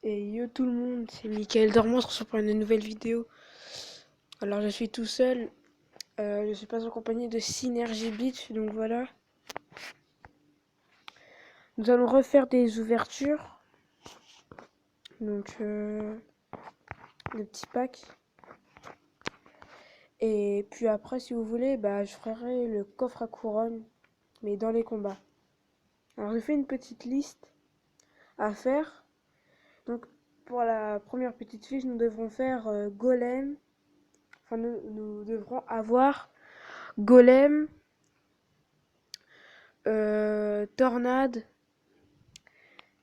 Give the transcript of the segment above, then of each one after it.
Et yo tout le monde, c'est Mickaël Dormant, on se retrouve pour une nouvelle vidéo. Alors je suis tout seul, je suis pas accompagné de Synergy Beach, donc voilà. Nous allons refaire des ouvertures, donc des petits packs. Et puis après, si vous voulez, je ferai le coffre à couronne, mais dans les combats. Alors j'ai fait une petite liste à faire. Donc pour la première petite fiche, nous devrons faire Golem. Enfin, nous devrons avoir Golem, Tornade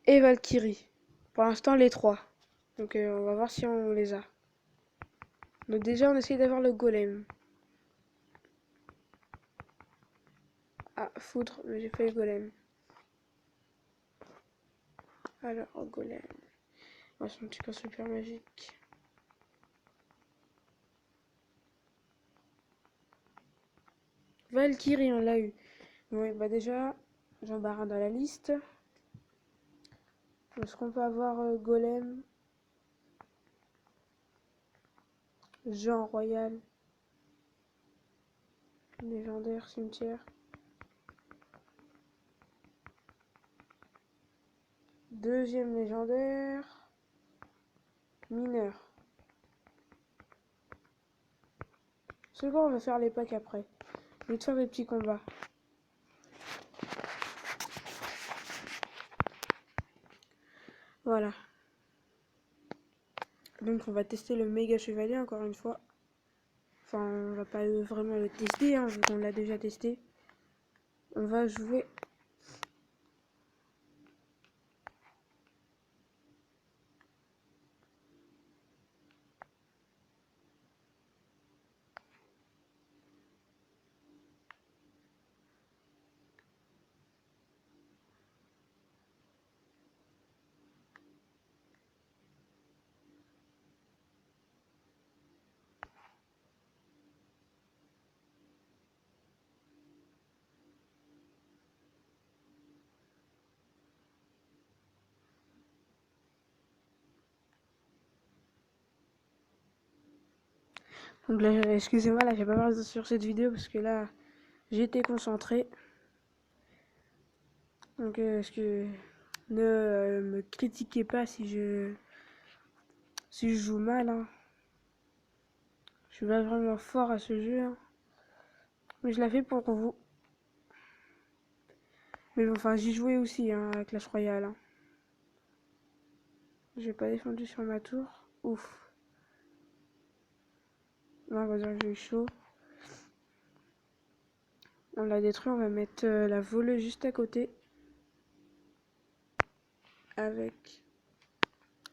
et Valkyrie. Pour l'instant, les trois. Donc on va voir si on les a. Donc déjà, on essaye d'avoir le Golem. Ah, foudre, mais j'ai fait le Golem. Alors, Golem. Oh, c'est un petit cas super magique. Valkyrie, on l'a eu. Oui, déjà, j'en barre un dans la liste. Est-ce qu'on peut avoir Golem, Jean Royal, légendaire, cimetière. Deuxième légendaire, mineur. Second, on va faire les packs après. Je vais te faire des petits combats. Voilà. Donc on va tester le méga chevalier encore une fois. Enfin, on va pas vraiment le tester, hein, vu qu'on l'a déjà testé. On va jouer. Donc là, excusez-moi, là, j'ai pas parlé sur cette vidéo parce que là, j'étais concentré. Donc, ne me critiquez pas si je joue mal, hein. Je suis pas vraiment fort à ce jeu, hein. Mais je la fais pour vous. Mais bon, enfin, j'y jouais aussi, hein, à Clash Royale, hein. J'ai pas défendu sur ma tour. Ouf. Non, on va dire que j'ai eu chaud. On l'a détruit, on va mettre la voleuse juste à côté. Avec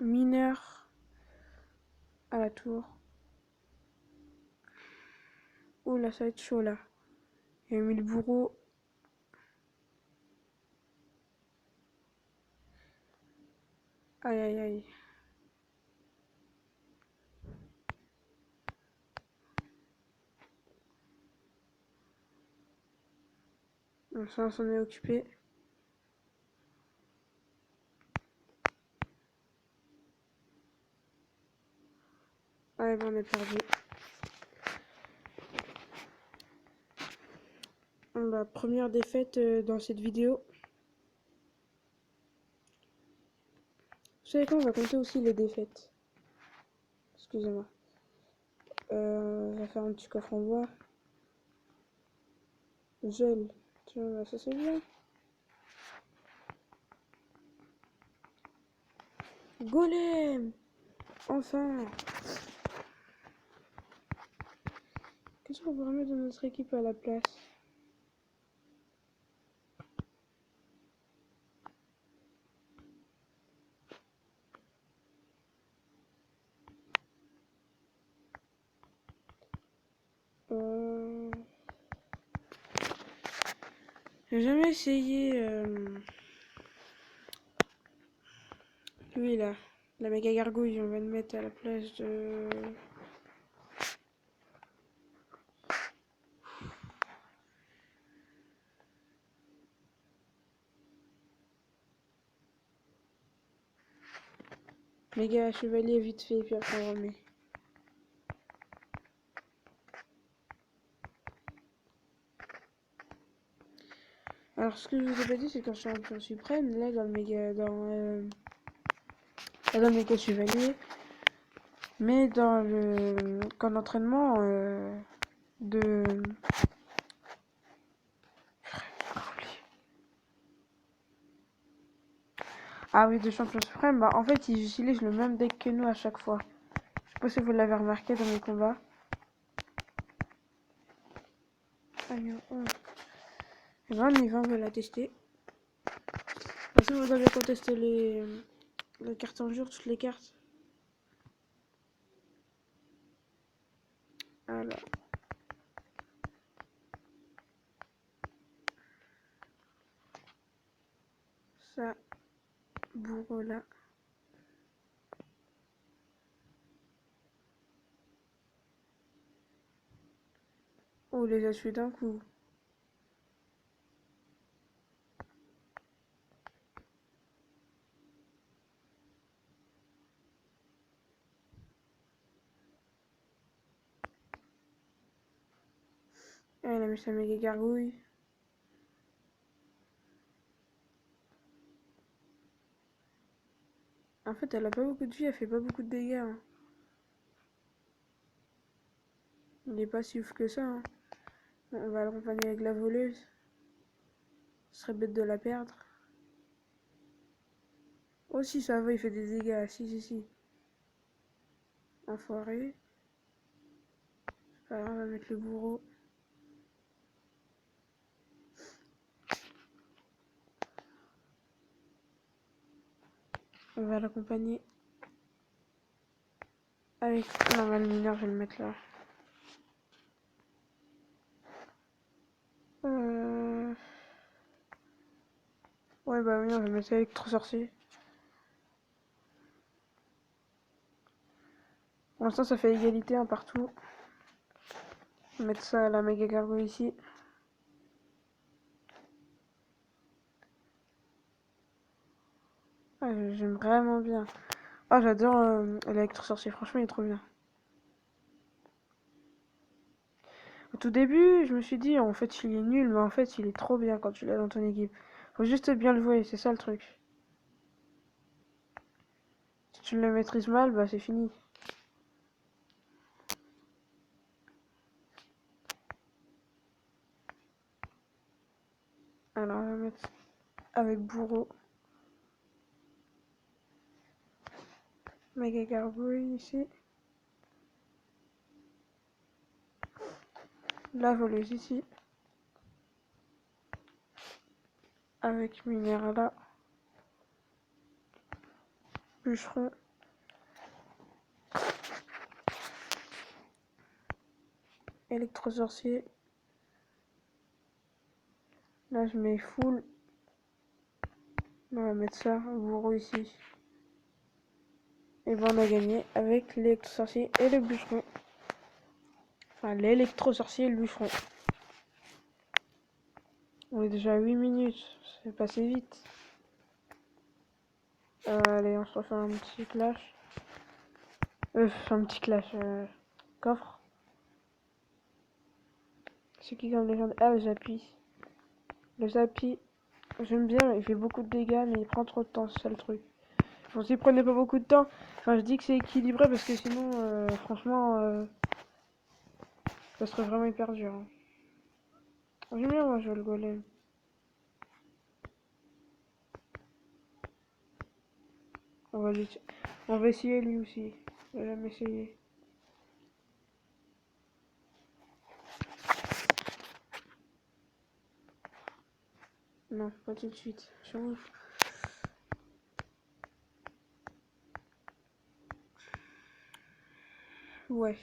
mineur à la tour. Ouh là, ça va être chaud là. Il y a mis le bourreau. Aïe aïe aïe. Donc ça, on s'en est occupé. Ouais, on est perdu. La première défaite dans cette vidéo. Vous savez quoi, on va compter aussi les défaites. Excusez-moi. On va faire un petit coffre en bois. Gel. Tiens, ça c'est bien. Golem. Enfin. Qu'est-ce qu'on va remettre dans notre équipe à la place? J'ai jamais essayé lui là, la méga gargouille, on va le mettre à la place de... Méga chevalier vite fait, puis après on remet. Alors ce que je vous ai pas dit, c'est qu'en champion suprême, là dans le méga pas dans le méga chevalier, mais dans le camp d'entraînement de ah oui, de champion suprême, bah en fait ils utilisent le même deck que nous à chaque fois. Je sais pas si vous l'avez remarqué dans mes combats. Allez, et ben on y va, on va la tester. Parce que vous avez contesté les cartes en jour, toutes les cartes. Alors. Ça, bourreau là. Oh, les a tués d'un coup. Ah, il a mis sa méga gargouille. En fait, elle a pas beaucoup de vie, elle fait pas beaucoup de dégâts. Hein. Il est pas si ouf que ça. Hein. On va l'accompagner avec la voleuse. Ce serait bête de la perdre. Oh si, ça va, il fait des dégâts. Si, si, si. Enfoiré. C'est pas grave, on va mettre le bourreau. On va l'accompagner avec... Non, le mineur, je vais le mettre là. Ouais, bah oui, on va mettre électro-sorcier. Pour l'instant, ça fait égalité un partout. On va mettre ça à la méga gargouille ici. Ah, j'aime vraiment bien. Ah, j'adore l'électro-sorcier, franchement, il est trop bien. Au tout début, je me suis dit, en fait, il est nul, mais en fait, il est trop bien quand tu l'as dans ton équipe. Faut juste bien le jouer, c'est ça le truc. Si tu le maîtrises mal, bah c'est fini. Alors, on va mettre avec bourreau. Méga gargouille ici. La voleuse ici. Avec Minerala. Bûcheron. Électro-sorcier. Là, je mets full. On va mettre ça, bourreau ici. Et ben, on a gagné avec l'électro-sorcier et le bûcheron. Enfin, l'électro-sorcier et le bûcheron. On est déjà à 8 minutes. C'est passé vite. Allez, on se refait un petit clash. Un petit clash. Coffre. C'est qui comme légende? Ah, le Zappy. Le Zappy, j'aime bien, il fait beaucoup de dégâts, mais il prend trop de temps, c'est ça le truc. Bon, s'il prenait pas beaucoup de temps, enfin, je dis que c'est équilibré parce que sinon, franchement, ça serait vraiment hyper dur. Hein. J'aime bien, moi, jouer le golem. On va, lui... On va essayer lui aussi. On va jamais essayer. Non, pas tout de suite. Change. Ouais.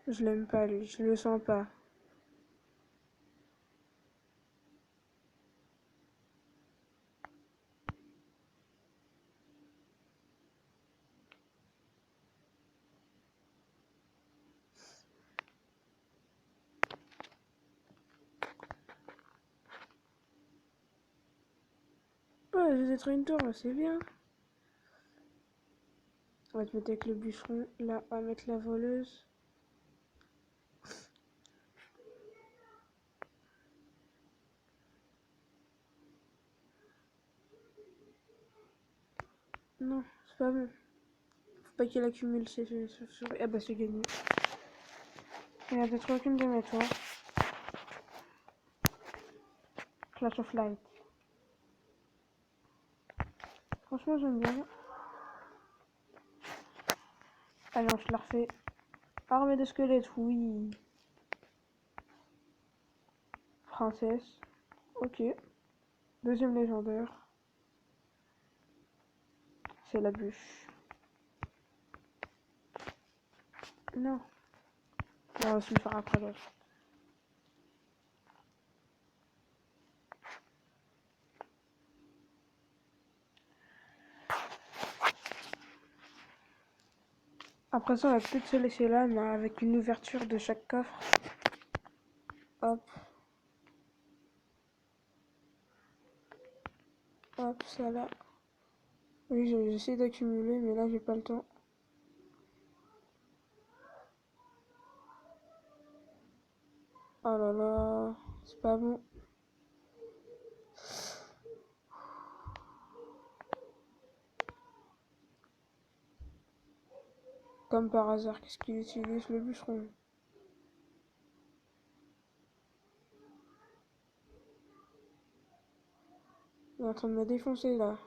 Je l'aime pas, lui. Je le sens pas. j'ai détruit une tour, c'est bien. On va te mettre avec le bûcheron. Là, on va mettre la voleuse. Non, c'est pas bon. Faut pas qu'il accumule ses... Ah bah c'est gagné. Il a détruit aucune de mes tours. Clash of Light. Franchement, j'aime bien. Allez, on se la refait. Armée de squelettes, oui. Princesse. Ok. Deuxième légendaire. C'est la bûche. Non. On va se le faire après l'autre. Après ça, on va peut-être se laisser là, mais avec une ouverture de chaque coffre. Hop. Hop, ça là. Oui, j'essaie d'accumuler, mais là, j'ai pas le temps. Oh là là, c'est pas bon. Comme par hasard, qu'est-ce qu'il utilise le bûcheron? Il est en train de me défoncer là.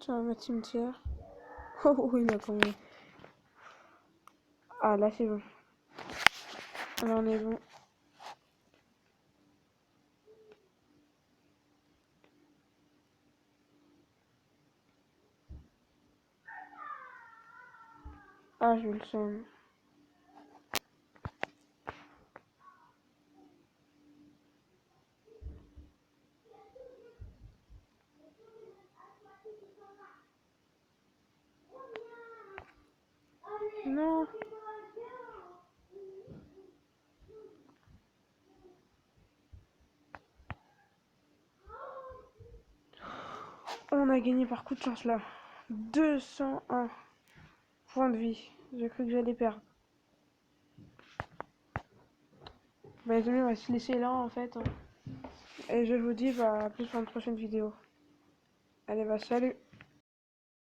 Tiens, ma cimetière. Oh, il a quand même. Ah, là, c'est bon. Là, on est bon. Ah, je le sens. Non. On a gagné par coup de chance là. 201 points de vie. J'ai cru que j'allais perdre. Bah les amis, on va se laisser là en fait. Et je vous dis bah, à plus pour une prochaine vidéo. Allez, bah salut.